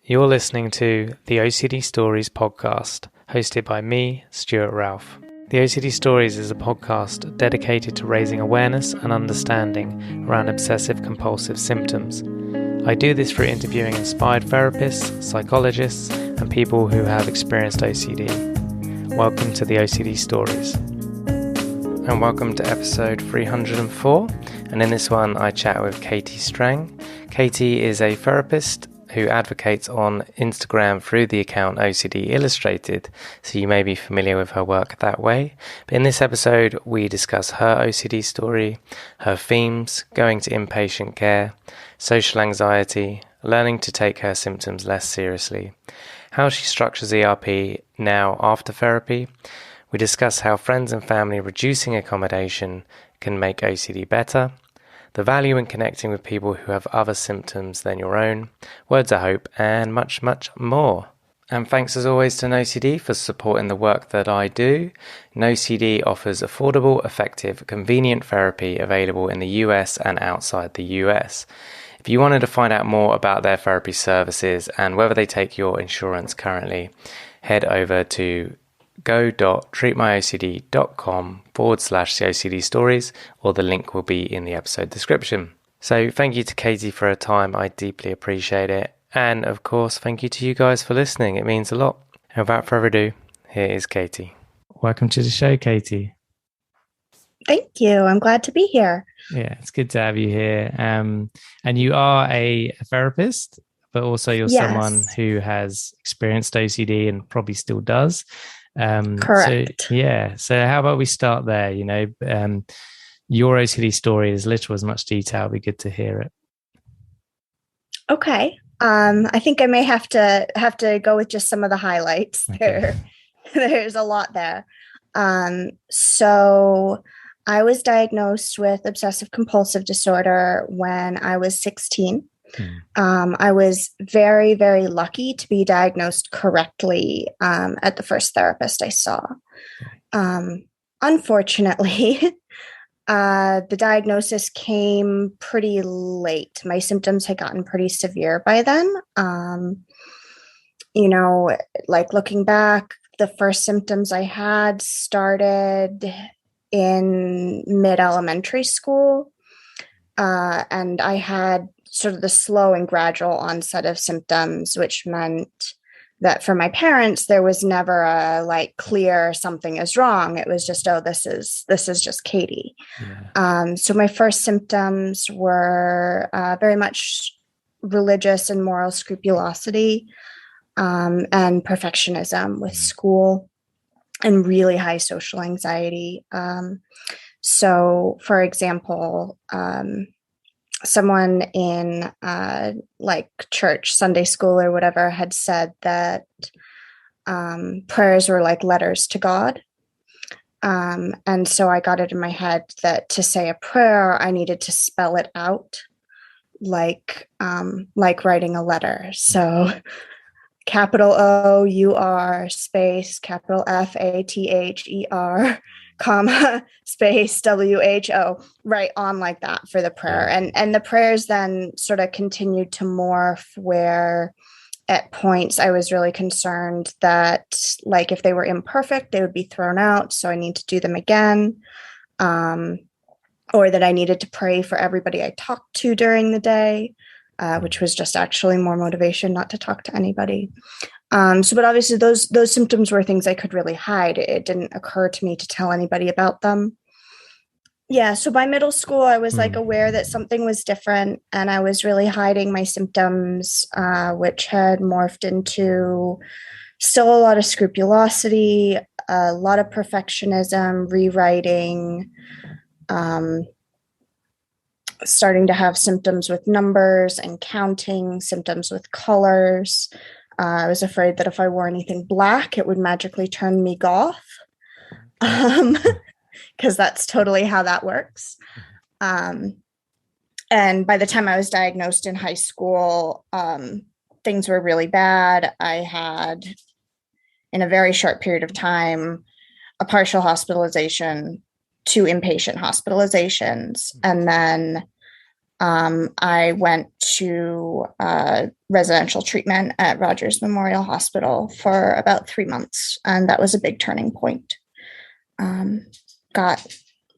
You're listening to the OCD Stories podcast, hosted by me, Stuart Ralph. The OCD Stories is a podcast dedicated to raising awareness and understanding around obsessive-compulsive symptoms. I do this through interviewing inspired therapists, psychologists, and people who have experienced OCD. Welcome to the OCD Stories. And welcome to episode 304. And in this one, I chat with Katie Strang. Katie is a therapist who advocates on Instagram through the account OCD Illustrated, so you may be familiar with her work that way. But in this episode, we discuss her OCD story, her themes, going to inpatient care, social anxiety, learning to take her symptoms less seriously, how she structures ERP now after therapy. We discuss how friends and family reducing accommodation can make OCD better, the value in connecting with people who have other symptoms than your own, words of hope, and much, much more. And thanks as always to NoCD for supporting the work that I do. NoCD offers affordable, effective, convenient therapy available in the US and outside the US. If you wanted to find out more about their therapy services and whether they take your insurance currently, head over to go.treatmyocd.com/OCD stories, or the link will be in the episode description. So thank you to Katie for her time. I deeply appreciate it. And of course, thank you to you guys for listening. It means a lot. And without further ado, here is Katie. Welcome to the show, Katie. Thank you. I'm glad to be here. Yeah, it's good to have you here. And you are a therapist, but also you're someone who has experienced OCD and probably still does. Correct. So how about we start there? Your OCD story is little as much detail. It'd be good to hear it. Okay. I think I may have to go with just some of the highlights. Okay. There's a lot there. So I was diagnosed with obsessive compulsive disorder when I was 16. I was very, very lucky to be diagnosed correctly at the first therapist I saw. Unfortunately, the diagnosis came pretty late. My symptoms had gotten pretty severe by then. Looking back, the first symptoms I had started in mid-elementary school, and I had sort of the slow and gradual onset of symptoms, which meant that for my parents, there was never a clear something is wrong. It was just, this is just Katie. Yeah. So my first symptoms were very much religious and moral scrupulosity, and perfectionism with school, and really high social anxiety. So for example, someone in church, Sunday school or whatever had said that prayers were like letters to God. And so I got it in my head that to say a prayer, I needed to spell it out like writing a letter. So capital O-U-R space, capital F-A-T-H-E-R, comma, space, W-H-O, right on like that for the prayer. And the prayers then sort of continued to morph, where at points I was really concerned that if they were imperfect, they would be thrown out. So I need to do them again. Or that I needed to pray for everybody I talked to during the day, which was just actually more motivation not to talk to anybody. But obviously those symptoms were things I could really hide. It didn't occur to me to tell anybody about them. Yeah. So by middle school, I was aware that something was different, and I was really hiding my symptoms, which had morphed into still a lot of scrupulosity, a lot of perfectionism, rewriting, starting to have symptoms with numbers and counting, symptoms with colors. I was afraid that if I wore anything black, it would magically turn me goth, because that's totally how that works. And by the time I was diagnosed in high school, things were really bad. I had, in a very short period of time, a partial hospitalization, 2 inpatient hospitalizations, and then I went to residential treatment at Rogers Memorial Hospital for about 3 months, and that was a big turning point. Got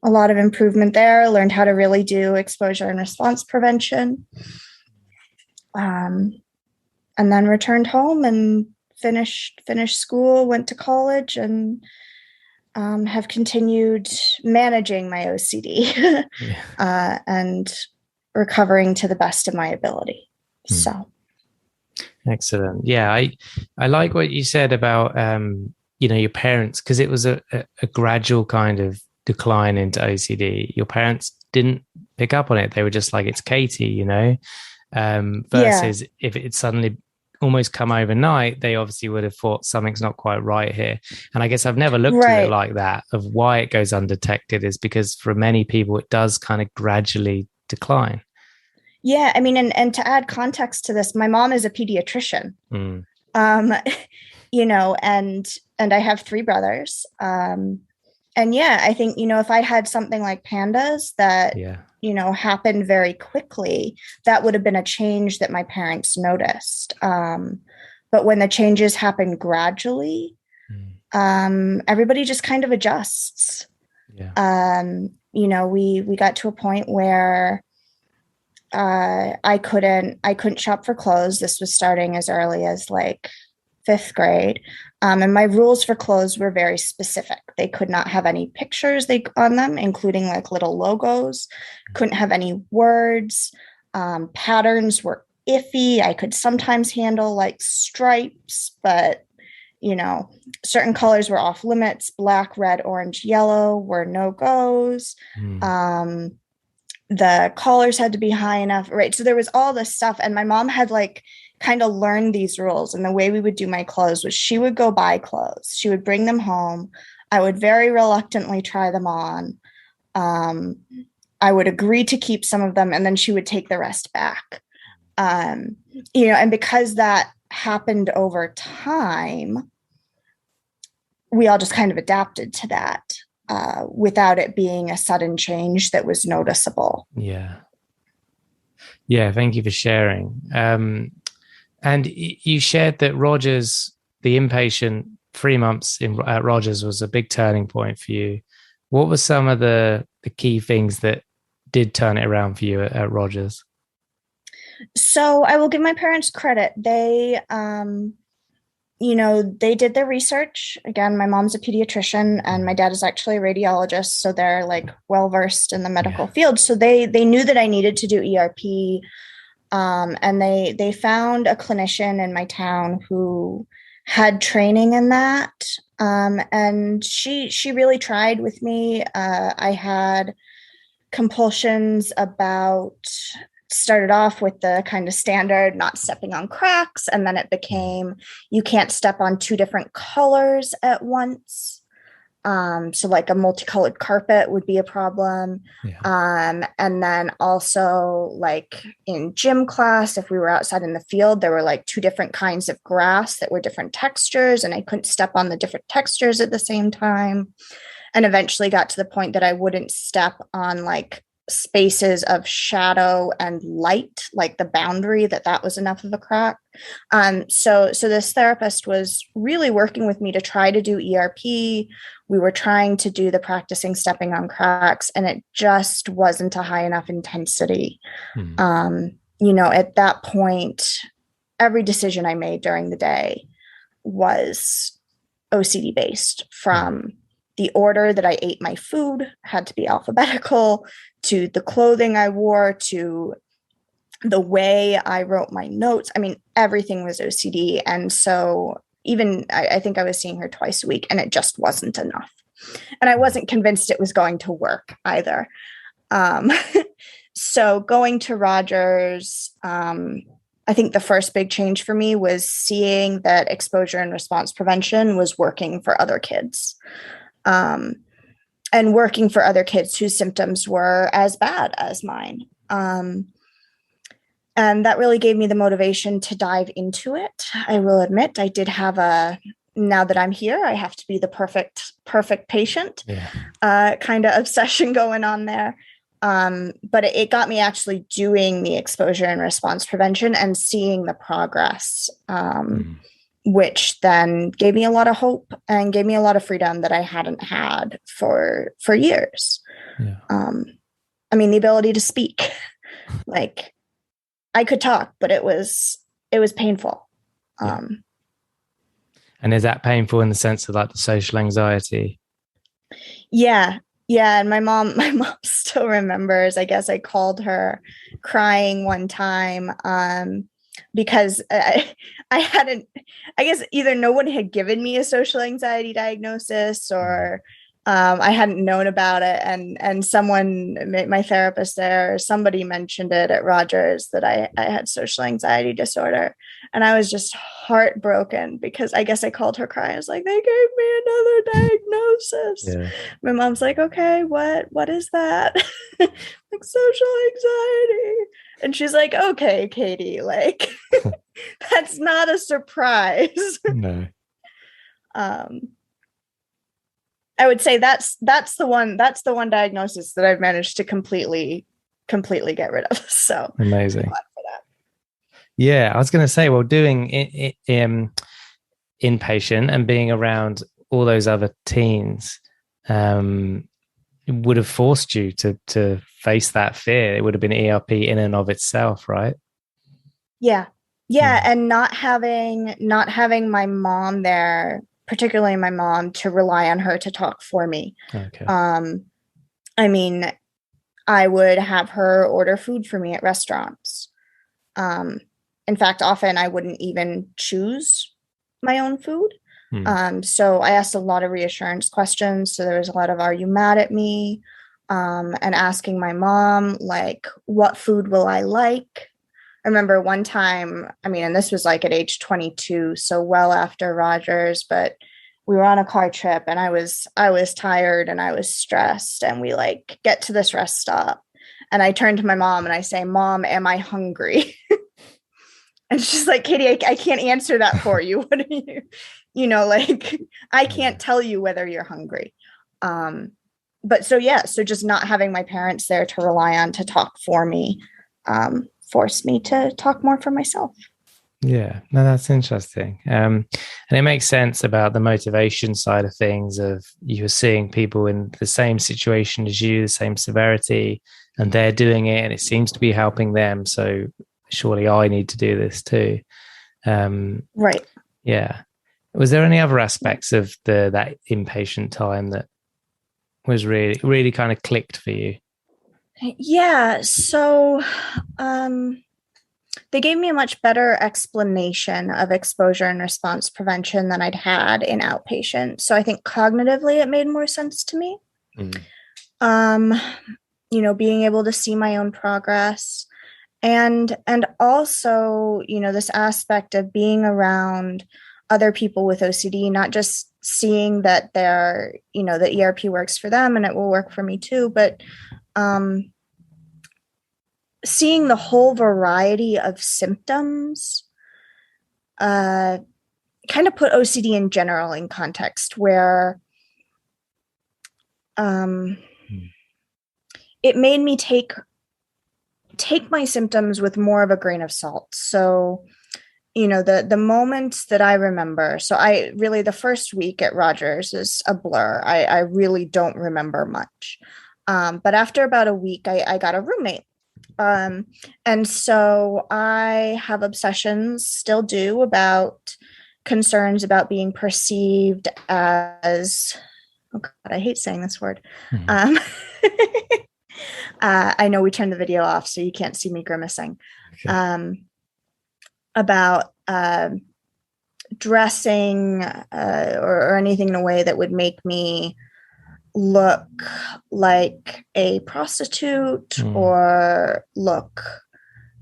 a lot of improvement there, learned how to really do exposure and response prevention, and then returned home and finished school, went to college, and have continued managing my OCD and recovering to the best of my ability. So excellent. Yeah, I like what you said about your parents, because it was a gradual kind of decline into OCD. Your parents didn't pick up on it. They were just like, it's Katie, versus if it suddenly almost come overnight, they obviously would have thought something's not quite right here. And I guess I've never looked at it like that, of why it goes undetected, is because for many people it does kind of gradually decline. Yeah, I mean, and to add context to this, my mom is a pediatrician. And I have 3 brothers. And yeah, I think, if I had something like pandas that happened very quickly, that would have been a change that my parents noticed. But when the changes happen gradually, everybody just kind of adjusts. We got to a point where I couldn't shop for clothes. This was starting as early as like 5th grade. And my rules for clothes were very specific. They could not have any pictures on them, including like little logos, couldn't have any words. Patterns were iffy. I could sometimes handle like stripes, but certain colors were off limits. Black, red, orange, yellow were no-goes. The collars had to be high enough, right? So there was all this stuff. And my mom had like kind of learned these rules. And the way we would do my clothes was she would go buy clothes. She would bring them home. I would very reluctantly try them on. I would agree to keep some of them, and then she would take the rest back. And because that happened over time, we all just kind of adapted to that. Without it being a sudden change that was noticeable. Yeah. Thank you for sharing. And you shared that Rogers, the inpatient 3 months at Rogers, was a big turning point for you. What were some of the key things that did turn it around for you at Rogers? So I will give my parents credit. They did their research. Again, my mom's a pediatrician and my dad is actually a radiologist. So they're like well-versed in the medical field. So they knew that I needed to do ERP. And they found a clinician in my town who had training in that. And she really tried with me. I had compulsions started off with the kind of standard not stepping on cracks, and then it became you can't step on 2 different colors at once. So like a multicolored carpet would be a problem. And then also like in gym class, if we were outside in the field, there were like 2 different kinds of grass that were different textures, and I couldn't step on the different textures at the same time. And eventually got to the point that I wouldn't step on like spaces of shadow and light, like the boundary that was enough of a crack. So this therapist was really working with me to try to do ERP. We were trying to do the practicing stepping on cracks, and it just wasn't a high enough intensity. At that point, every decision I made during the day was OCD based, from the order that I ate my food had to be alphabetical, to the clothing I wore, to the way I wrote my notes. I mean, everything was OCD. And so even I think I was seeing her twice a week, and it just wasn't enough. And I wasn't convinced it was going to work either. So going to Rogers, I think the first big change for me was seeing that exposure and response prevention was working for other kids. And working for other kids whose symptoms were as bad as mine. And that really gave me the motivation to dive into it. I will admit, I did have now that I'm here, I have to be the perfect patient kind of obsession going on there. But it got me actually doing the exposure and response prevention and seeing the progress, which then gave me a lot of hope and gave me a lot of freedom that I hadn't had for years. Yeah. I mean, the ability to speak, like I could talk, but it was painful. Yeah. And is that painful in the sense of like the social anxiety? Yeah. Yeah. And my mom still remembers, I guess I called her crying one time because I hadn't, I guess either no one had given me a social anxiety diagnosis or I hadn't known about it. And someone, my therapist there, somebody mentioned it at Rogers that I had social anxiety disorder. And I was just heartbroken because I guess I called her crying. I was like, they gave me another diagnosis. Yeah. My mom's like, okay, what is that? Like social anxiety. And she's like, okay, Katie, like that's not a surprise. No. I would say that's the one diagnosis that I've managed to completely get rid of. So amazing. I'm glad for that. Yeah, I was going to say, well, doing inpatient and being around all those other teens would have forced you to face that fear. It would have been ERP in and of itself, right? Yeah. And not having my mom there, particularly my mom, to rely on her to talk for me. Okay. I mean, I would have her order food for me at restaurants. In fact, often I wouldn't even choose my own food. So I asked a lot of reassurance questions. So there was a lot of, are you mad at me? And asking my mom, like, what food will I like? I remember one time, I mean, and this was like at age 22, so well after Rogers, but we were on a car trip and I was tired and I was stressed, and we like get to this rest stop and I turn to my mom and I say, Mom, am I hungry? And she's like, Katie, I can't answer that for you. What are you, like, I can't tell you whether you're hungry. But so just not having my parents there to rely on to talk for me, forced me to talk more for myself. Yeah, no, that's interesting. And it makes sense about the motivation side of things, of you're seeing people in the same situation as you, the same severity, and they're doing it and it seems to be helping them. So surely I need to do this too. Right. Yeah. Was there any other aspects of that inpatient time that was really, really kind of clicked for you? Yeah. So they gave me a much better explanation of exposure and response prevention than I'd had in outpatient. So I think cognitively it made more sense to me. Being able to see my own progress and also, this aspect of being around other people with OCD, not just seeing that they're, the ERP works for them and it will work for me too, but seeing the whole variety of symptoms kind of put OCD in general in context, where it made me take my symptoms with more of a grain of salt. So, the moments that I remember, so I really, the first week at Rogers is a blur. I really don't remember much. But after about a week, I got a roommate. And so I have obsessions, still do, about concerns about being perceived as, oh God, I hate saying this word. I know we turned the video off, so you can't see me grimacing. Okay. About dressing or anything in a way that would make me look like a prostitute or look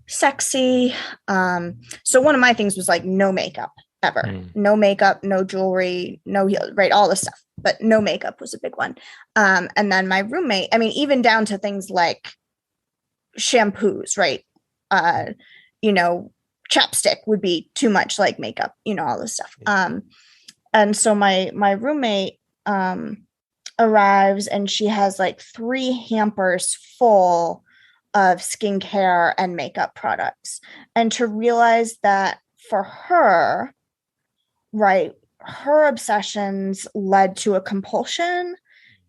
sexy. So one of my things was like no makeup ever. No makeup, no jewelry, no heel, right, all this stuff. But no makeup was a big one. And then my roommate, I mean, even down to things like shampoos, right? Chapstick would be too much like makeup, all this stuff. And so my roommate arrives and she has like 3 hampers full of skincare and makeup products. And to realize that for her, right, her obsessions led to a compulsion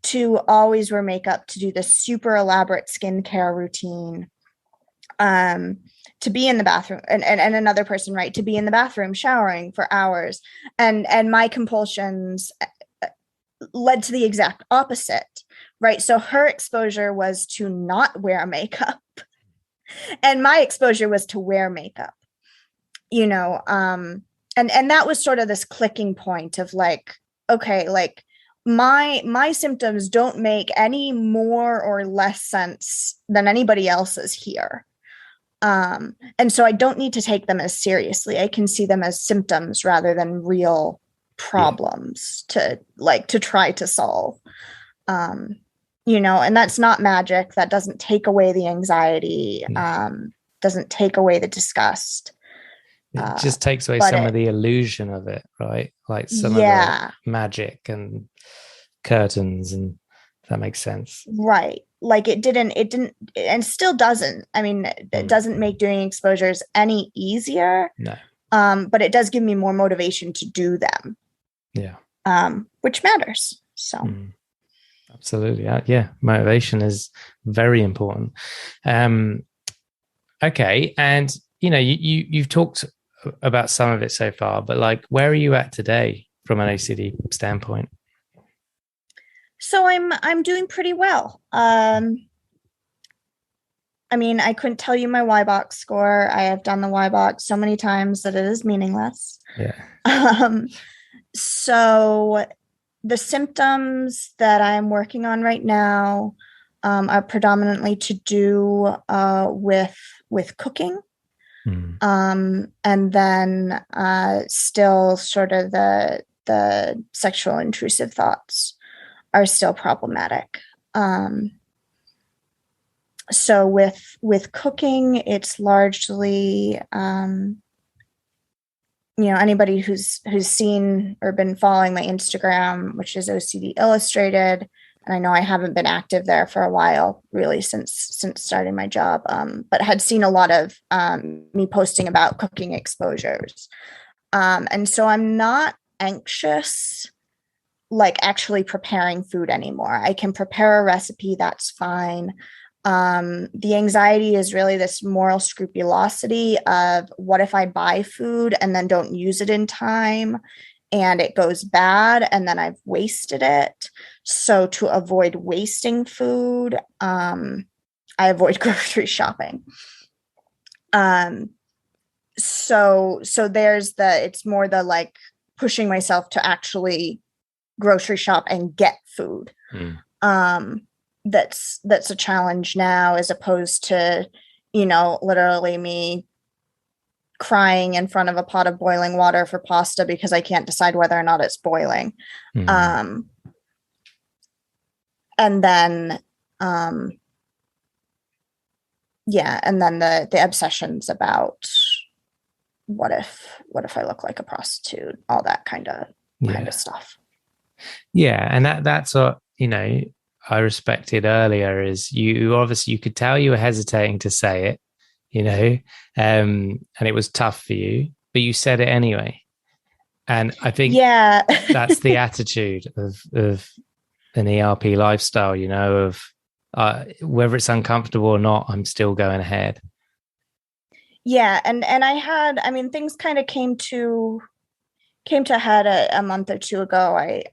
to always wear makeup, to do this super elaborate skincare routine, to be in the bathroom, and another person, right, to be in the bathroom showering for hours. And my compulsions led to the exact opposite, right? So her exposure was to not wear makeup, and my exposure was to wear makeup, and that was sort of this clicking point of like, okay, like my symptoms don't make any more or less sense than anybody else's here. And so I don't need to take them as seriously. I can see them as symptoms rather than real problems to try to solve. And that's not magic. That doesn't take away the anxiety, doesn't take away the disgust. It just takes away some of the illusion of it, right? Like some of the magic and curtains, and if that makes sense. Right. Like it didn't, and still doesn't. I mean, it doesn't make doing exposures any easier. No. But it does give me more motivation to do them. Yeah. Which matters. So. Absolutely. Yeah. Motivation is very important. Okay. And, you've talked about some of it so far, but like, where are you at today from an OCD standpoint? So I'm doing pretty well. I mean, I couldn't tell you my Y-box score. I have done the Y-box so many times that it is meaningless. Yeah. So the symptoms that I'm working on right now are predominantly to do with cooking. And then still sort of the sexual intrusive thoughts are still problematic. So with cooking, it's largely, anybody who's seen or been following my Instagram, which is OCD Illustrated, and I know I haven't been active there for a while, really since starting my job, but had seen a lot of me posting about cooking exposures. And so I'm not anxious, like actually preparing food anymore. I can prepare a recipe, that's fine. The anxiety is really this moral scrupulosity of what if I buy food and then don't use it in time and it goes bad and then I've wasted it. So to avoid wasting food, I avoid grocery shopping. So there's it's more the like pushing myself to actually grocery shop and get food. That's a challenge now, as opposed to, literally me crying in front of a pot of boiling water for pasta because I can't decide whether or not it's boiling. And then, and then the obsessions about what if I look like a prostitute, all that kind of stuff. Yeah. And that's what, I respected earlier is you obviously, you could tell you were hesitating to say it, and it was tough for you, but you said it anyway. And I think that's the attitude of an ERP lifestyle, of whether it's uncomfortable or not, I'm still going ahead. Yeah. And things kind of came to head a month or two ago. I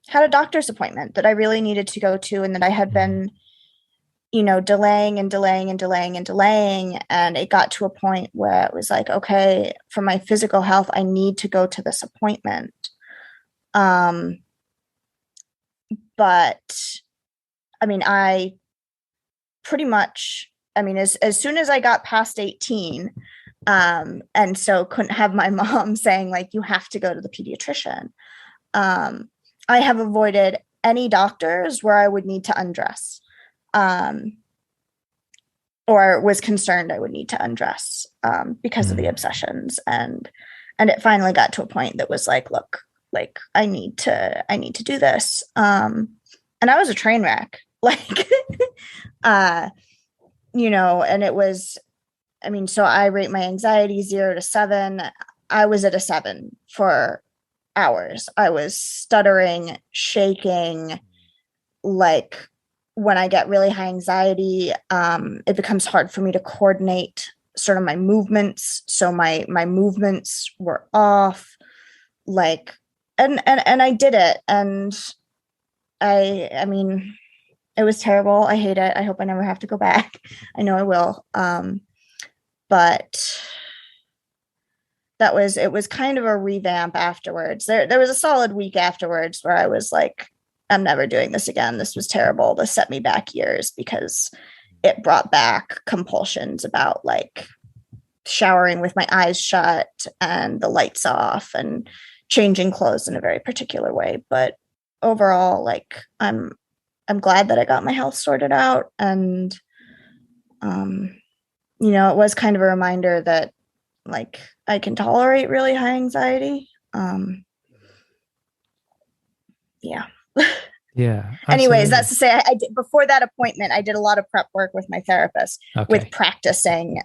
had a doctor's appointment that I really needed to go to, and that I had been, delaying and delaying and delaying and delaying. And it got to a point where it was like, okay, for my physical health, I need to go to this appointment. But I pretty much, as soon as I got past 18, and so couldn't have my mom saying like, you have to go to the pediatrician. I have avoided any doctors where I would need to undress, or was concerned I would need to undress, because of the obsessions. And it finally got to a point that was like, look, like I need to do this. And I was a train wreck, like, and it was, I mean, so I rate my anxiety 0 to 7. I was at a 7 for hours. I was stuttering, shaking. Like when I get really high anxiety, it becomes hard for me to coordinate sort of my movements. So my movements were off. Like, and I did it, and I mean, it was terrible. I hate it. I hope I never have to go back. I know I will. But it was kind of a revamp afterwards. There was a solid week afterwards where I was like, I'm never doing this again. This was terrible. This set me back years because it brought back compulsions about like showering with my eyes shut and the lights off and changing clothes in a very particular way. But overall, like I'm glad that I got my health sorted out. And it was kind of a reminder that like I can tolerate really high anxiety. Yeah. Yeah. Anyways, that's to say, I did, before that appointment, I did a lot of prep work with my therapist with practicing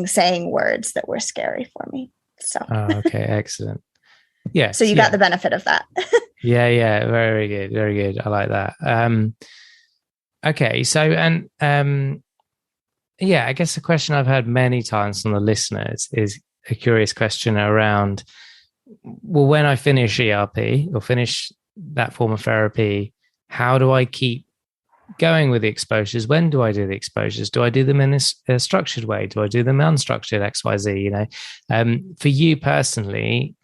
saying words that were scary for me. So. Okay. Excellent. Yeah. So you got the benefit of that. Yeah. Very good. Very good. I like that. Okay. So, and I guess the question I've heard many times from the listeners is a curious question around, well, when I finish ERP or finish that form of therapy, how do I keep going with the exposures? When do I do the exposures? Do I do them in a structured way? Do I do them unstructured, XYZ? For you personally,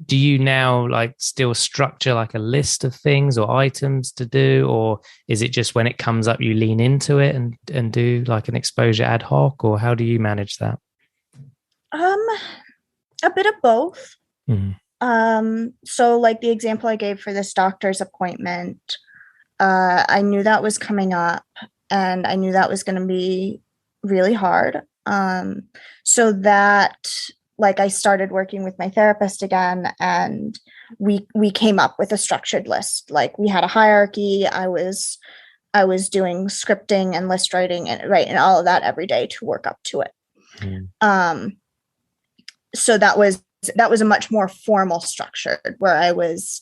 do you now like still structure like a list of things or items to do, or is it just when it comes up you lean into it and do like an exposure ad hoc, or how do you manage that? A bit of both. So like the example I gave for this doctor's appointment, I knew that was coming up and I knew that was going to be really hard. So that like I started working with my therapist again, and we came up with a structured list. Like we had a hierarchy. I was doing scripting and list writing and all of that every day to work up to it. So that was a much more formal structured, where I was,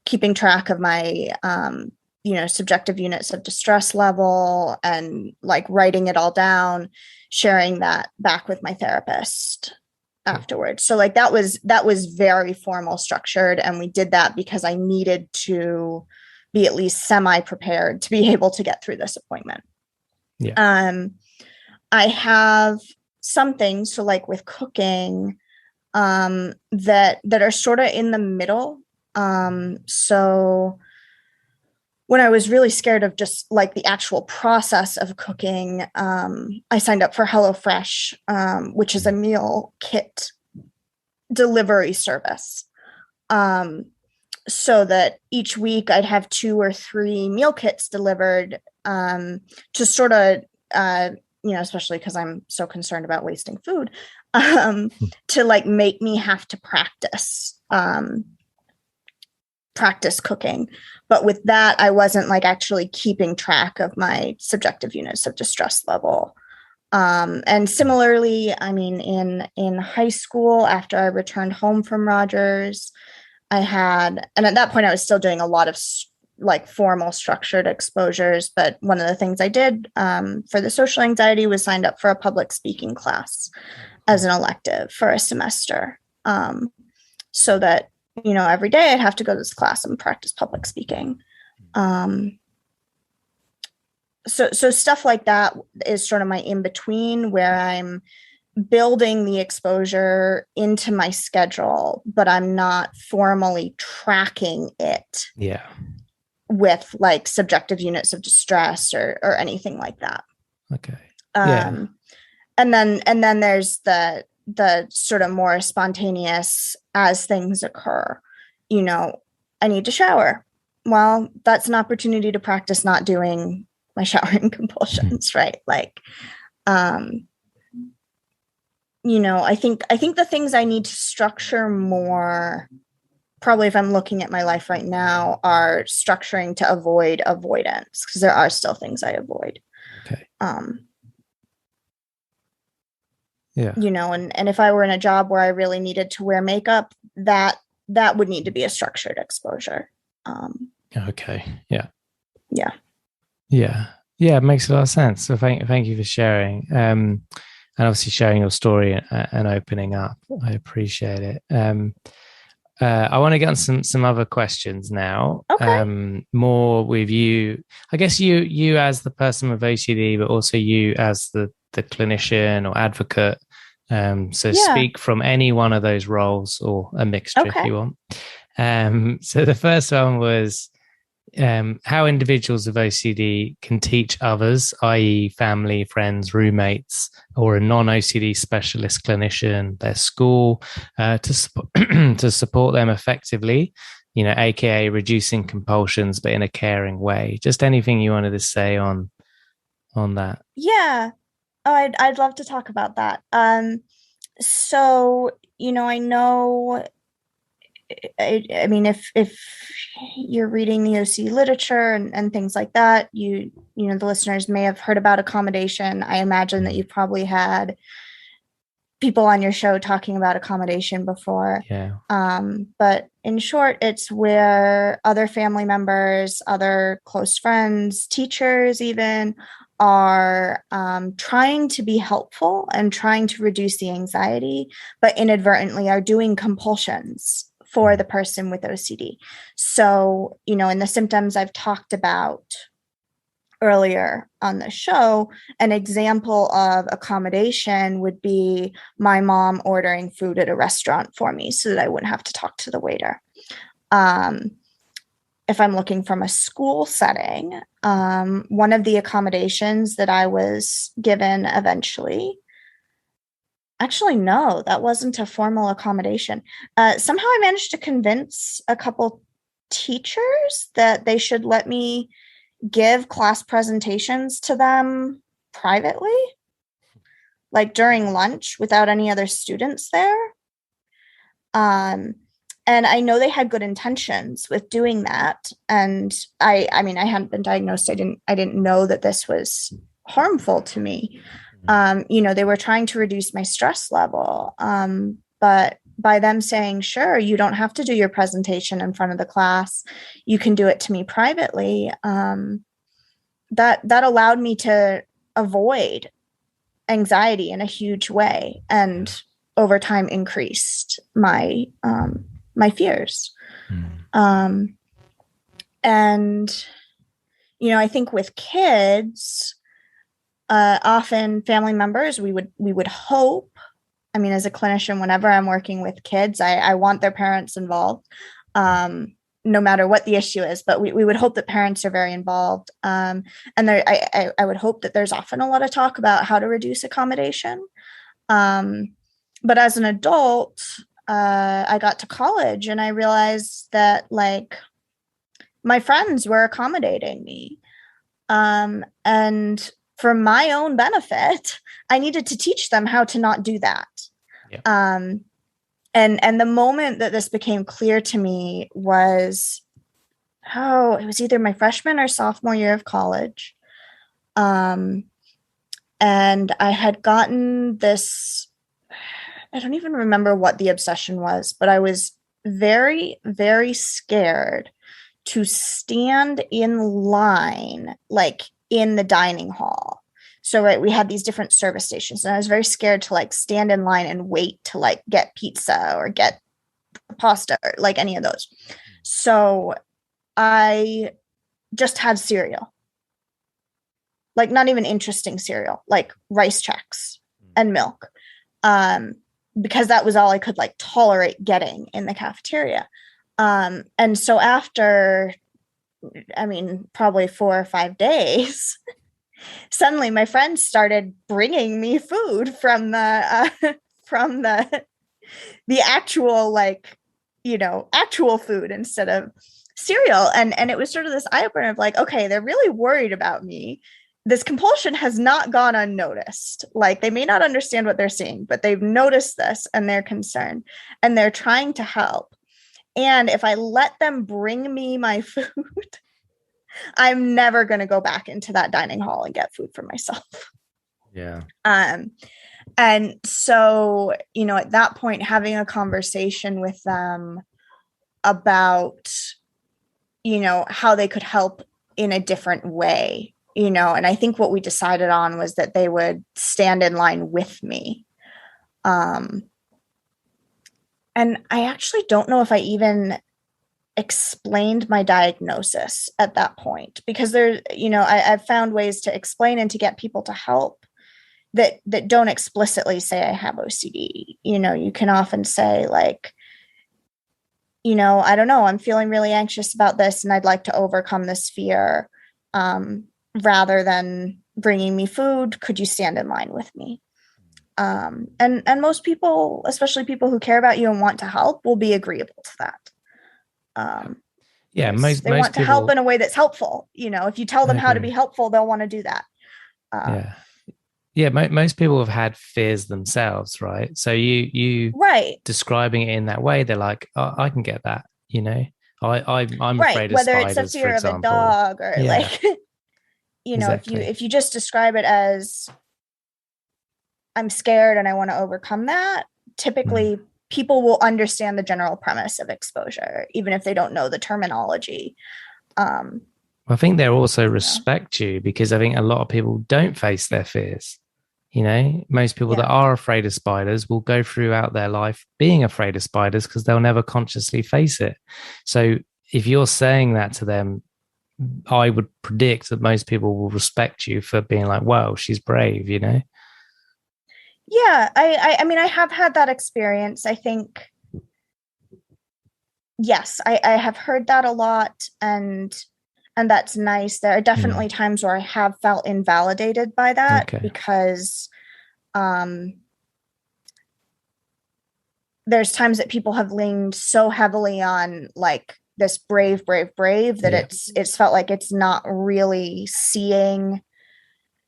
keeping track of my, subjective units of distress level and like writing it all down, sharing that back with my therapist afterwards. So like that was very formal structured. And we did that because I needed to be at least semi-prepared to be able to get through this appointment. Yeah. I have some things, so like with cooking, that are sort of in the middle. So when I was really scared of just like the actual process of cooking, I signed up for HelloFresh, which is a meal kit delivery service. So that each week I'd have 2 or 3 meal kits delivered, to sort of, especially because I'm so concerned about wasting food, to like make me have to practice cooking. But with that, I wasn't like actually keeping track of my subjective units of distress level. And similarly, I mean, in high school, after I returned home from Rogers, and at that point I was still doing a lot of like formal structured exposures. But one of the things I did for the social anxiety was signed up for a public speaking class as an elective for a semester. So that, every day I'd have to go to this class and practice public speaking. So stuff like that is sort of my in-between, where I'm building the exposure into my schedule, but I'm not formally tracking it. Yeah. With like subjective units of distress or anything like that. Okay. Yeah. And then there's the sort of more spontaneous as things occur. I need to shower. Well, that's an opportunity to practice not doing my showering compulsions, right? Like, I think the things I need to structure more, probably if I'm looking at my life right now, are structuring to avoid avoidance, because there are still things I avoid. Okay. And if I were in a job where I really needed to wear makeup, that would need to be a structured exposure. Okay. Yeah. Yeah. Yeah. Yeah. It makes a lot of sense. So thank you for sharing. And obviously sharing your story and opening up. I appreciate it. I want to get on some other questions now. Okay. More with you. I guess you as the person with OCD, but also you as the clinician or advocate. So Yeah. speak from any one of those roles or a mixture if Okay. you want. So the first one was how individuals with OCD can teach others, i.e., family, friends, roommates, or a non-OCD specialist clinician, their school, to support them effectively, aka reducing compulsions, but in a caring way. Just anything you wanted to say on that. Yeah. Oh, I'd love to talk about that. So, I know, I mean, if you're reading the OC literature and things like that, the listeners may have heard about accommodation. I imagine that you've probably had people on your show talking about accommodation before. Yeah. But in short, it's where other family members, other close friends, teachers even are trying to be helpful and trying to reduce the anxiety, but inadvertently are doing compulsions for the person with OCD. So, in the symptoms I've talked about earlier on the show, an example of accommodation would be my mom ordering food at a restaurant for me so that I wouldn't have to talk to the waiter. If I'm looking from a school setting, one of the accommodations that I was given eventually, actually, no, that wasn't a formal accommodation. Somehow I managed to convince a couple teachers that they should let me give class presentations to them privately, like during lunch without any other students there. And I know they had good intentions with doing that. And I mean, I hadn't been diagnosed. I didn't know that this was harmful to me. They were trying to reduce my stress level. But by them saying, sure, you don't have to do your presentation in front of the class, you can do it to me privately. That allowed me to avoid anxiety in a huge way, and over time increased my fears. And I think with kids, often family members, we would hope. I mean, as a clinician, whenever I'm working with kids, I want their parents involved. No matter what the issue is, but we would hope that parents are very involved. And I would hope that there's often a lot of talk about how to reduce accommodation. But as an adult, I got to college and I realized that my friends were accommodating me. And for my own benefit, I needed to teach them how to not do that. Yeah. And the moment that this became clear to me was, it was either my freshman or sophomore year of college. And I had gotten this, I don't even remember what the obsession was, but I was very, very scared to stand in line, in the dining hall. So, right, we had these different service stations, and I was very scared to stand in line and wait to get pizza or get pasta or any of those. So I just had cereal, not even interesting cereal, rice Chex and milk, because that was all I could tolerate getting in the cafeteria. And so after, probably 4 or 5 days, suddenly my friends started bringing me food from the actual actual food instead of cereal. And it was sort of this eye opener of okay, they're really worried about me. this compulsion has not gone unnoticed. Like, they may not understand what they're seeing, but they've noticed this and they're concerned and they're trying to help. And if I let them bring me my food, I'm never going to go back into that dining hall and get food for myself. Yeah. And so, at that point, having a conversation with them about, how they could help in a different way, and I think what we decided on was that they would stand in line with me. And I actually don't know if I even explained my diagnosis at that point, because I've found ways to explain and to get people to help that don't explicitly say I have OCD. You can often say, like, I don't know, I'm feeling really anxious about this and I'd like to overcome this fear. Rather than bringing me food, could you stand in line with me? And most people, especially people who care about you and want to help, will be agreeable to that. Most want to people help in a way that's helpful. If you tell them how to be helpful, they'll want to do that. Most people have had fears themselves, right? So you right describing it in that way, they're like, oh, I can get that. I'm right. afraid of Whether spiders, it's a fear for of a example. dog or like, exactly. if you just describe it as I'm scared and I want to overcome that, typically people will understand the general premise of exposure, even if they don't know the terminology. I think they'll also respect you, because I think a lot of people don't face their fears. Most people that are afraid of spiders will go throughout their life being afraid of spiders because they'll never consciously face it. So if you're saying that to them, I would predict that most people will respect you for being like, wow, she's brave, Yeah, I mean, I have had that experience. I think, yes, I have heard that a lot, and that's nice. There are definitely times where I have felt invalidated by that, because there's times that people have leaned so heavily on, like, this brave that it's felt like it's not really seeing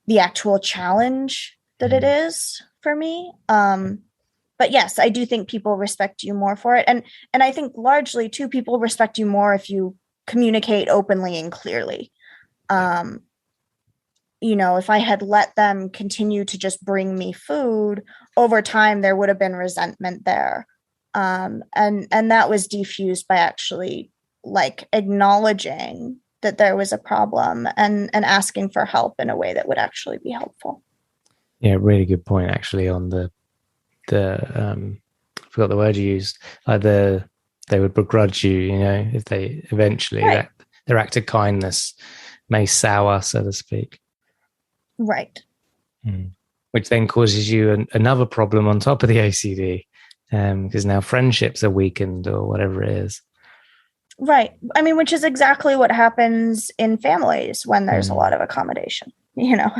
the actual challenge that it is for me. But yes, I do think people respect you more for it. And I think largely too, people respect you more if you communicate openly and clearly. If I had let them continue to just bring me food, over time, there would have been resentment there. And that was diffused by actually, like, acknowledging that there was a problem and asking for help in a way that would actually be helpful. Yeah, really good point, actually, on the I forgot the word you used. Like they would begrudge you, if they eventually that their act of kindness may sour, so to speak. Right. Which then causes you another problem on top of the OCD, because now friendships are weakened or whatever it is. Right. I mean, which is exactly what happens in families when there's a lot of accommodation, Yeah.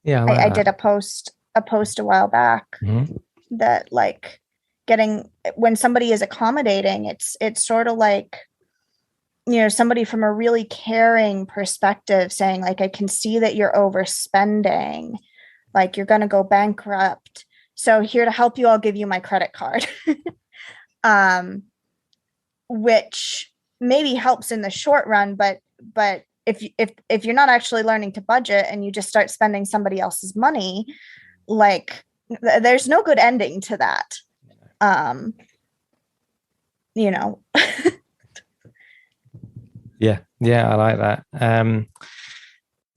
I did a post a while back that, like, when somebody is accommodating, it's sort of like, somebody from a really caring perspective saying, like, I can see that you're overspending, like, you're going to go bankrupt. So here to help you, I'll give you my credit card. Which maybe helps in the short run, but if you're not actually learning to budget and you just start spending somebody else's money, like, there's no good ending to that. Yeah, I like that.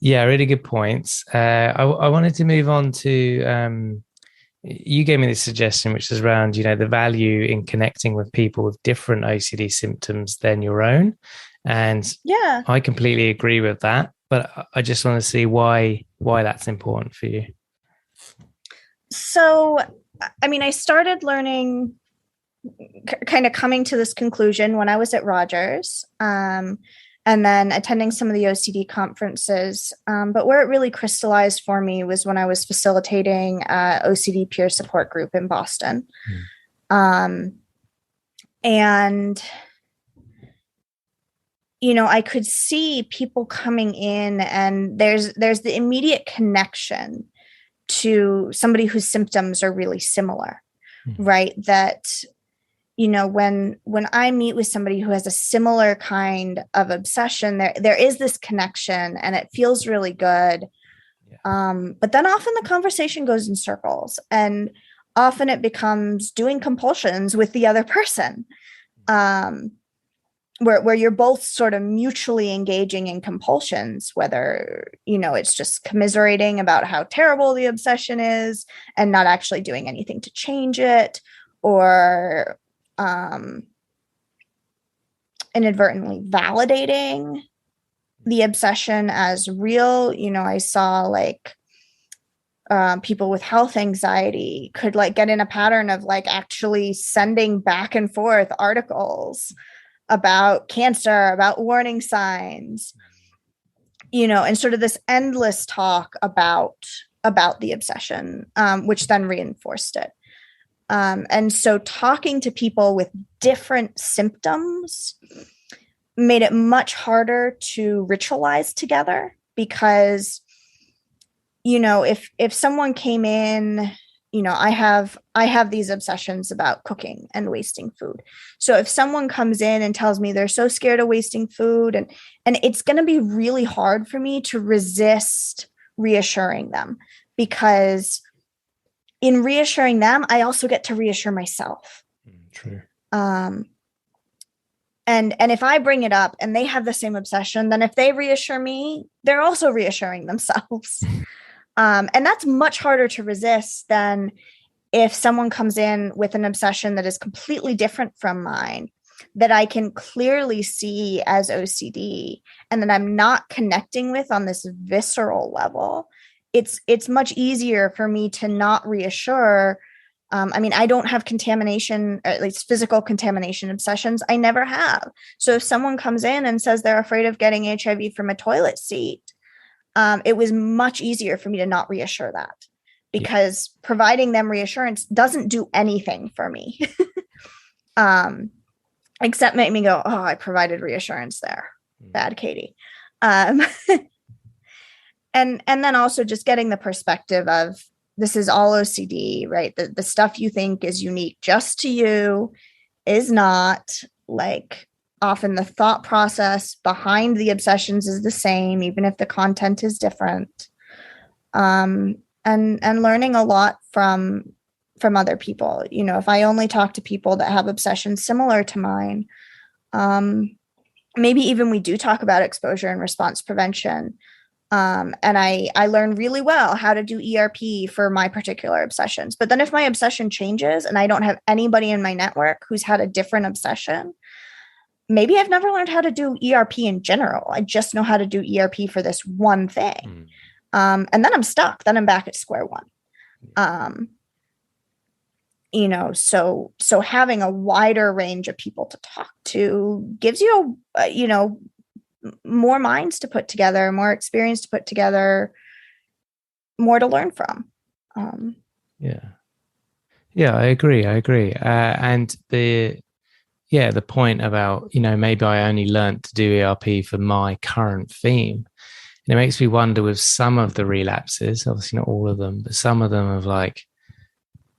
Really good points. I wanted to move on to you gave me this suggestion, which is around, the value in connecting with people with different OCD symptoms than your own. And I completely agree with that, but I just want to see why that's important for you. So, I mean, I started learning, kind of coming to this conclusion when I was at Rogers, and then attending some of the OCD conferences. But where it really crystallized for me was when I was facilitating OCD peer support group in Boston. And I could see people coming in, and there's the immediate connection to somebody whose symptoms are really similar, right? That, when I meet with somebody who has a similar kind of obsession, there is this connection and it feels really good. But then often the conversation goes in circles, and often it becomes doing compulsions with the other person. Where you're both sort of mutually engaging in compulsions, whether, it's just commiserating about how terrible the obsession is and not actually doing anything to change it, or inadvertently validating the obsession as real. I saw like people with health anxiety could like get in a pattern of like actually sending back and forth articles about cancer, about warning signs, and sort of this endless talk about the obsession, which then reinforced it. And so talking to people with different symptoms made it much harder to ritualize together, because, if someone came in, I have these obsessions about cooking and wasting food. So if someone comes in and tells me they're so scared of wasting food, and it's going to be really hard for me to resist reassuring them, because in reassuring them, I also get to reassure myself. True. And if I bring it up and they have the same obsession, then if they reassure me, they're also reassuring themselves. And that's much harder to resist than if someone comes in with an obsession that is completely different from mine, that I can clearly see as OCD, and that I'm not connecting with on this visceral level. It's much easier for me to not reassure. I don't have contamination, or at least physical contamination obsessions. I never have. So if someone comes in and says they're afraid of getting HIV from a toilet seat, it was much easier for me to not reassure that, because providing them reassurance doesn't do anything for me, except make me go, oh, I provided reassurance there. Bad Katie. And then also just getting the perspective of, this is all OCD, right? The stuff you think is unique just to you is not. Like, often the thought process behind the obsessions is the same, even if the content is different. And learning a lot from other people. If I only talk to people that have obsessions similar to mine, maybe even we do talk about exposure and response prevention. And I learned really well how to do ERP for my particular obsessions. But then if my obsession changes and I don't have anybody in my network who's had a different obsession, maybe I've never learned how to do ERP in general. I just know how to do ERP for this one thing. And then I'm stuck. Then I'm back at square one. So having a wider range of people to talk to gives you, more minds to put together, more experience to put together, more to learn from. I agree. And the point about, maybe I only learned to do ERP for my current theme. And it makes me wonder with some of the relapses, obviously not all of them, but some of them of like,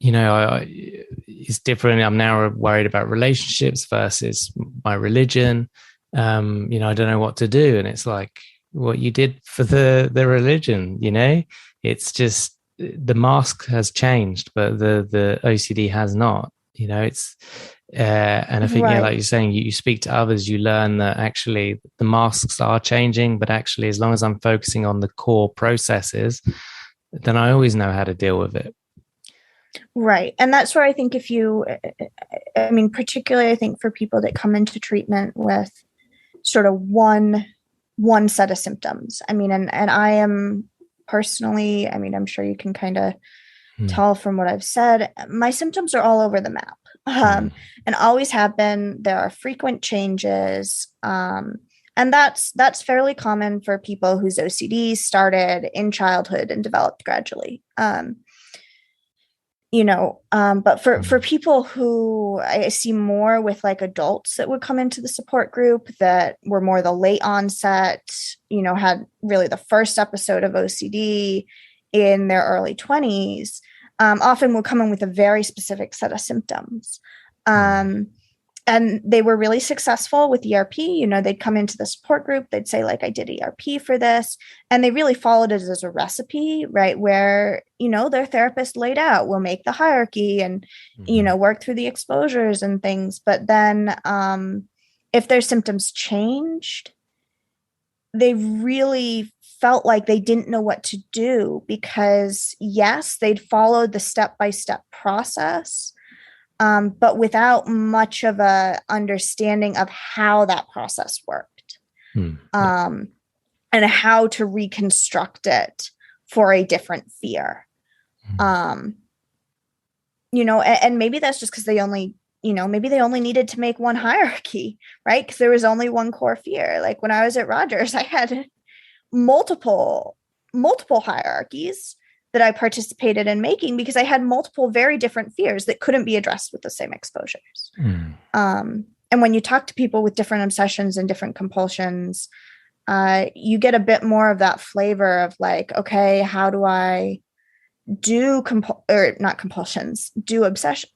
it's different. I'm now worried about relationships versus my religion. I don't know what to do. And it's like what you did for the religion, it's just the mask has changed, but the OCD has not, it's, and I think, Right. like you're saying, you speak to others, you learn that actually the masks are changing, but actually, as long as I'm focusing on the core processes, then I always know how to deal with it. Right. And that's where I think particularly I think for people that come into treatment with sort of one set of symptoms. And I am personally, I'm sure you can kind of tell from what I've said, my symptoms are all over the map. And always have been. There are frequent changes. And that's fairly common for people whose OCD started in childhood and developed gradually. But for people who I see more with like adults that would come into the support group that were more the late onset, had really the first episode of OCD in their early 20s, often will come in with a very specific set of symptoms. And they were really successful with ERP. They'd come into the support group. They'd say, like, I did ERP for this. And they really followed it as a recipe, right? Where, their therapist laid out, we'll make the hierarchy and, work through the exposures and things. But then if their symptoms changed, they really felt like they didn't know what to do because, yes, they'd followed the step-by-step process, but without much of a understanding of how that process worked, and how to reconstruct it for a different fear. And maybe that's just because they only needed to make one hierarchy, right? Because there was only one core fear. Like when I was at Rogers, I had multiple hierarchies that I participated in making because I had multiple very different fears that couldn't be addressed with the same exposures. And when you talk to people with different obsessions and different compulsions, you get a bit more of that flavor of like, okay, how do I do not compulsions, do obsession.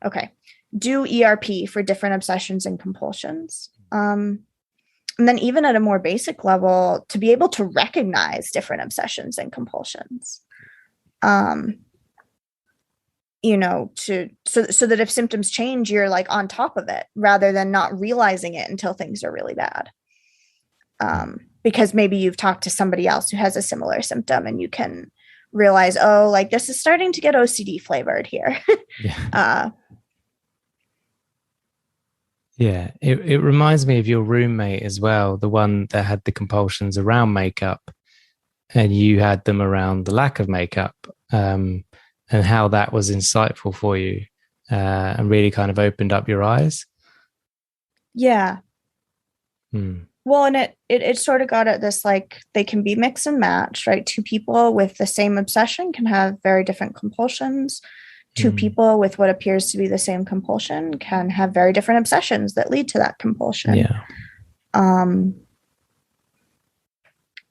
Okay. Do ERP for different obsessions and compulsions. And then even at a more basic level, to be able to recognize different obsessions and compulsions, so that if symptoms change, you're like on top of it rather than not realizing it until things are really bad. Because maybe you've talked to somebody else who has a similar symptom and you can realize, oh, like this is starting to get OCD flavored here. Yeah, it reminds me of your roommate as well, the one that had the compulsions around makeup and you had them around the lack of makeup, and how that was insightful for you, and really kind of opened up your eyes. Yeah. Well, and it sort of got at this, like, they can be mix and match, right? Two people with the same obsession can have very different compulsions. Two people with what appears to be the same compulsion can have very different obsessions that lead to that compulsion. Yeah.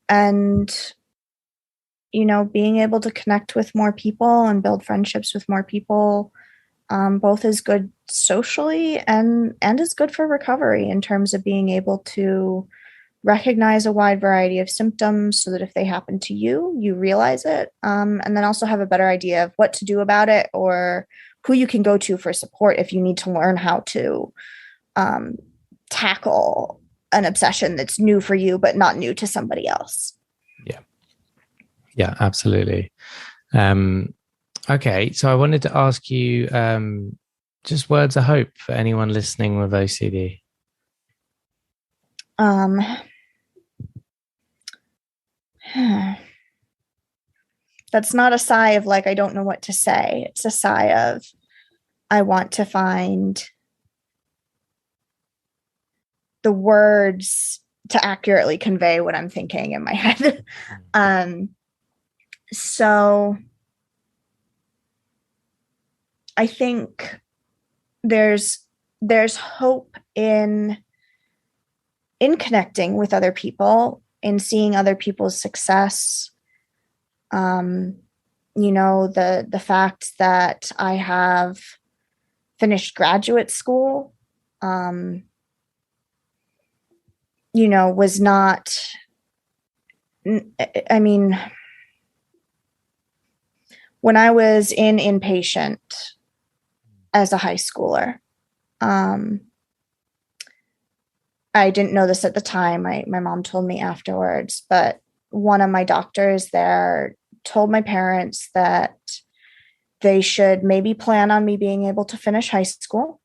And, being able to connect with more people and build friendships with more people, both is good socially and is good for recovery in terms of being able to recognize a wide variety of symptoms so that if they happen to you, you realize it, and then also have a better idea of what to do about it or who you can go to for support if you need to learn how to tackle an obsession that's new for you but not new to somebody else. Yeah, absolutely. Okay, so I wanted to ask you just words of hope for anyone listening with OCD. That's not a sigh of like, I don't know what to say. It's a sigh of, I want to find the words to accurately convey what I'm thinking in my head. So I think there's hope in connecting with other people, in seeing other people's success. The fact that I have finished graduate school, was not, I mean, when I was in inpatient as a high schooler, I didn't know this at the time. My mom told me afterwards, but one of my doctors there told my parents that they should maybe plan on me being able to finish high school,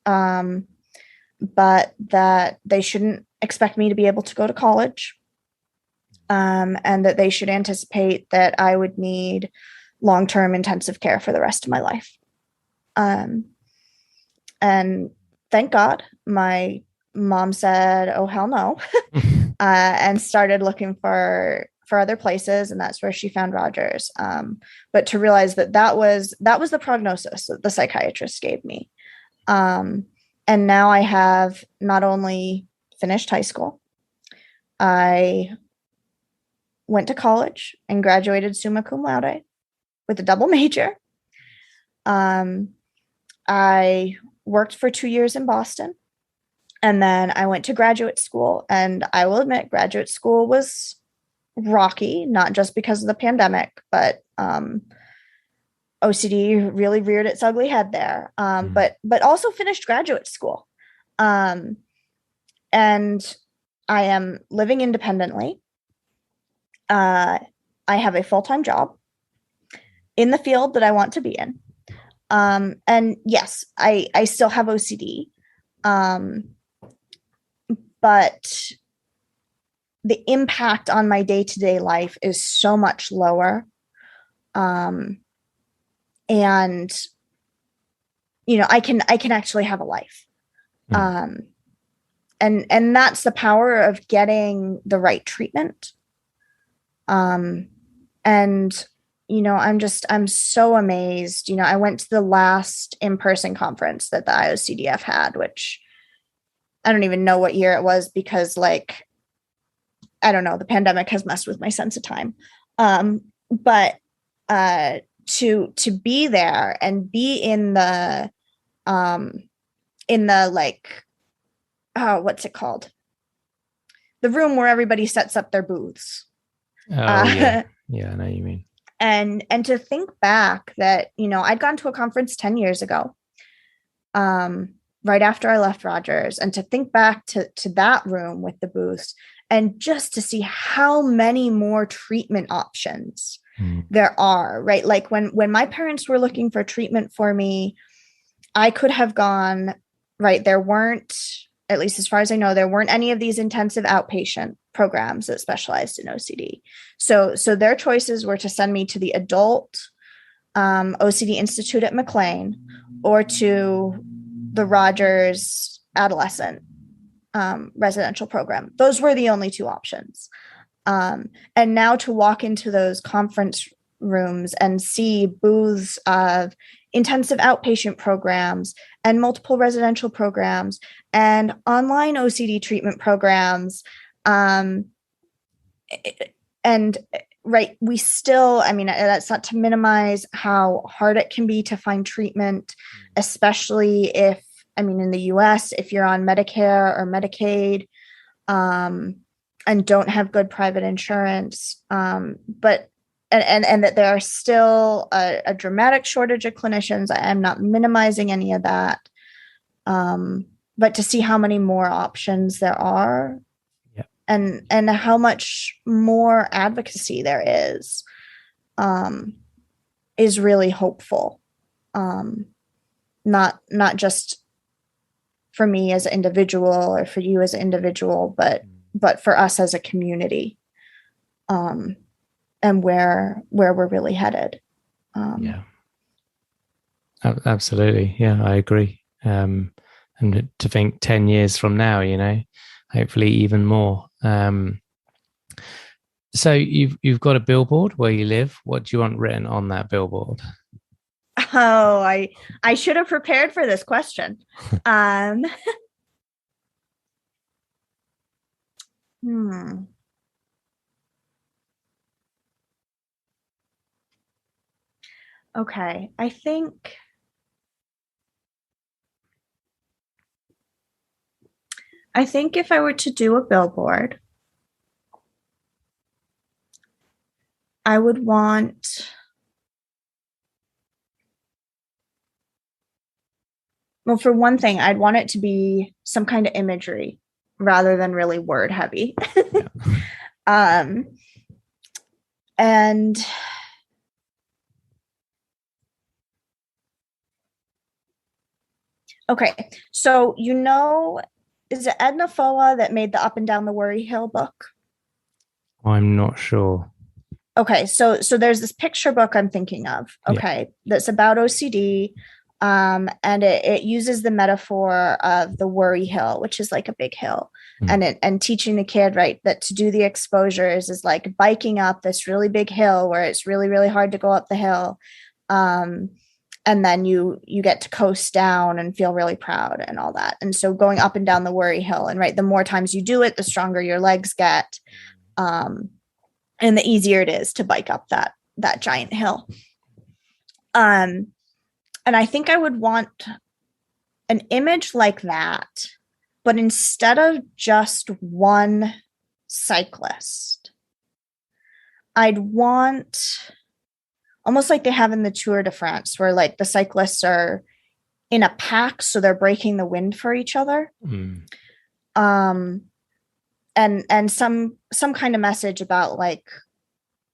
but that they shouldn't expect me to be able to go to college, and that they should anticipate that I would need long-term intensive care for the rest of my life. And thank God my mom said, oh, hell no, and started looking for for other places, and that's where she found Rogers. But to realize that was the prognosis that the psychiatrist gave me. And now I have not only finished high school, I went to college and graduated summa cum laude with a double major. I worked for 2 years in Boston, and then I went to graduate school. And I will admit, graduate school was rocky, not just because of the pandemic, but OCD really reared its ugly head there. But also finished graduate school. And I am living independently. I have a full-time job in the field that I want to be in. And yes, I still have OCD. But the impact on my day-to-day life is so much lower. And, I can actually have a life. And that's the power of getting the right treatment. And, I'm so amazed. I went to the last in-person conference that the IOCDF had, which I don't even know what year it was, because I don't know, the pandemic has messed with my sense of time. But to be there and be in the what's it called? The room where everybody sets up their booths. Yeah, I know what you mean. And to think back that, I'd gone to a conference 10 years ago, right after I left Rogers, and to think back to that room with the booths, and just to see how many more treatment options there are, right? Like when my parents were looking for treatment for me, I could have gone, right? There weren't, at least as far as I know, there weren't any of these intensive outpatient programs that specialized in OCD. So their choices were to send me to the adult OCD Institute at McLean, or to the Rogers adolescent residential program. Those were the only two options. And now to walk into those conference rooms and see booths of intensive outpatient programs and multiple residential programs and online OCD treatment programs. And right, we still, that's not to minimize how hard it can be to find treatment, especially if, in the US, if you're on Medicare or Medicaid, and don't have good private insurance, but that there are still a dramatic shortage of clinicians. I'm not minimizing any of that, but to see how many more options there are, and how much more advocacy there is really hopeful. Not just for me as an individual or for you as an individual, but for us as a community, and where we're really headed. Absolutely. Yeah, I agree. And to think 10 years from now, hopefully even more. So you've got a billboard where you live. What do you want written on that billboard? Oh, I should have prepared for this question. Okay, I think if I were to do a billboard, I would want, well, for one thing, I'd want it to be some kind of imagery rather than really word heavy. And okay, so is it Edna Foa that made the Up and Down the Worry Hill book? I'm not sure. Okay, so there's this picture book I'm thinking of, that's about OCD, and it uses the metaphor of the worry hill, which is like a big hill. and teaching the kid, right, that to do the exposures is like biking up this really big hill where it's really, really hard to go up the hill. And then you get to coast down and feel really proud and all that. And so going up and down the worry hill, and right, the more times you do it, the stronger your legs get. And the easier it is to bike up that giant hill. And I think I would want an image like that, but instead of just one cyclist, I'd want almost like they have in the Tour de France, where like the cyclists are in a pack, so they're breaking the wind for each other. And some kind of message about like,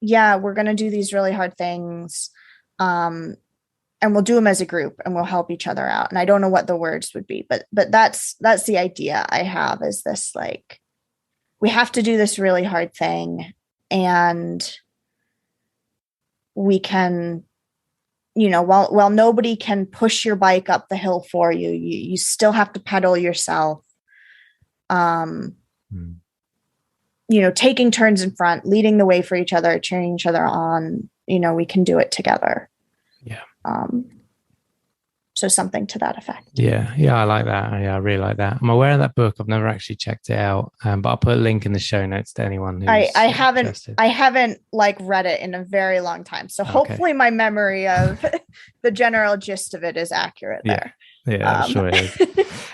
yeah, we're going to do these really hard things. And we'll do them as a group and we'll help each other out. And I don't know what the words would be, but that's the idea I have, is this, like, we have to do this really hard thing, and we can, while nobody can push your bike up the hill for you, you still have to pedal yourself. Taking turns in front, leading the way for each other, cheering each other on, we can do it together. Yeah. So something to that effect. Yeah, I like that. Yeah, I really like that. I'm aware of that book. I've never actually checked it out, but I'll put a link in the show notes to anyone who's I haven't interested. I haven't like read it in a very long time, so hopefully my memory of the general gist of it is accurate there. Yeah, I'm sure it is.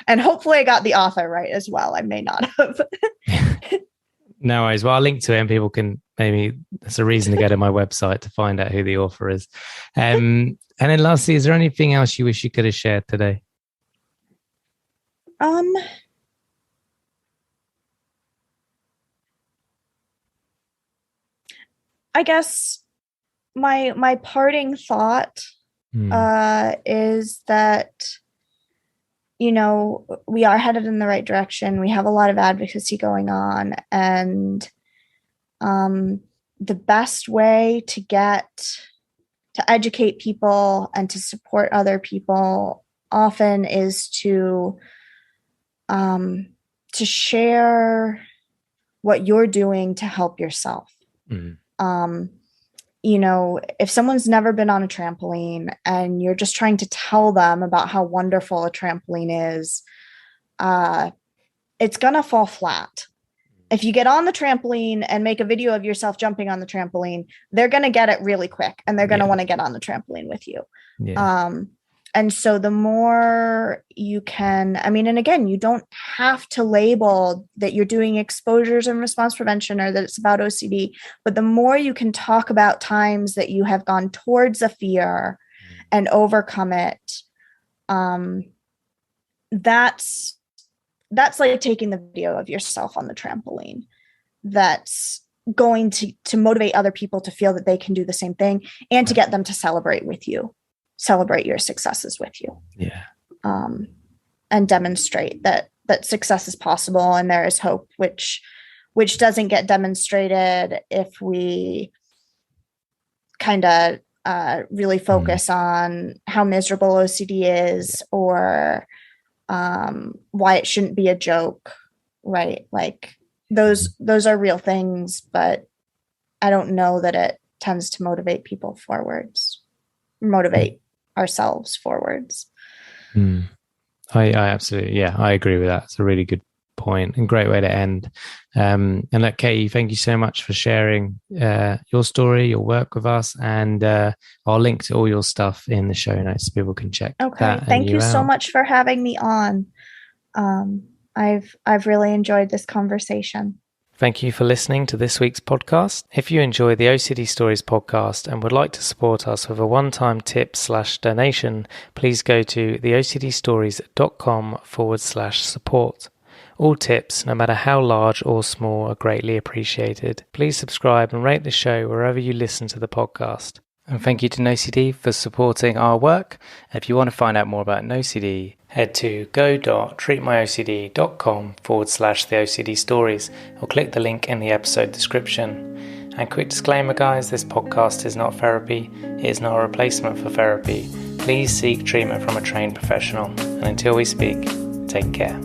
And hopefully I got the author right as well. I may not have. No worries. Well, I'll link to it, and people can, maybe that's a reason to go to my website to find out who the author is. And then lastly, is there anything else you wish you could have shared today? I guess my parting thought is that, we are headed in the right direction. We have a lot of advocacy going on, and the best way to educate people and to support other people often is to share what you're doing to help yourself. If someone's never been on a trampoline and you're just trying to tell them about how wonderful a trampoline is, it's going to fall flat. If you get on the trampoline and make a video of yourself jumping on the trampoline, they're going to get it really quick, and they're going to want to get on the trampoline with you. And so the more you can, and again, you don't have to label that you're doing exposures and response prevention or that it's about OCD, but the more you can talk about times that you have gone towards a fear and overcome it, that's like taking the video of yourself on the trampoline. That's going to motivate other people to feel that they can do the same thing, and to get them to celebrate with you. Celebrate your successes with you. And demonstrate that success is possible and there is hope, which doesn't get demonstrated if we kind of really focus on how miserable OCD is, or why it shouldn't be a joke, right? Like those are real things, but I don't know that it tends to motivate people forwards, motivate ourselves forwards. I absolutely, I agree with that. It's a really good point and great way to end. And look, Katie, thank you so much for sharing your story, your work with us, and I'll link to all your stuff in the show notes so people can check. Okay, thank you so much for having me on. I've really enjoyed this conversation. Thank you for listening to this week's podcast. If you enjoy the OCD Stories podcast and would like to support us with a one-time tip/donation, please go to theocdstories.com/support. All tips, no matter how large or small, are greatly appreciated. Please subscribe and rate the show wherever you listen to the podcast. And thank you to NoCD for supporting our work. If you want to find out more about NoCD, head to go.treatmyocd.com/theOCD stories or click the link in the episode description. And quick disclaimer, guys, this podcast is not therapy. It is not a replacement for therapy. Please seek treatment from a trained professional. And until we speak, take care.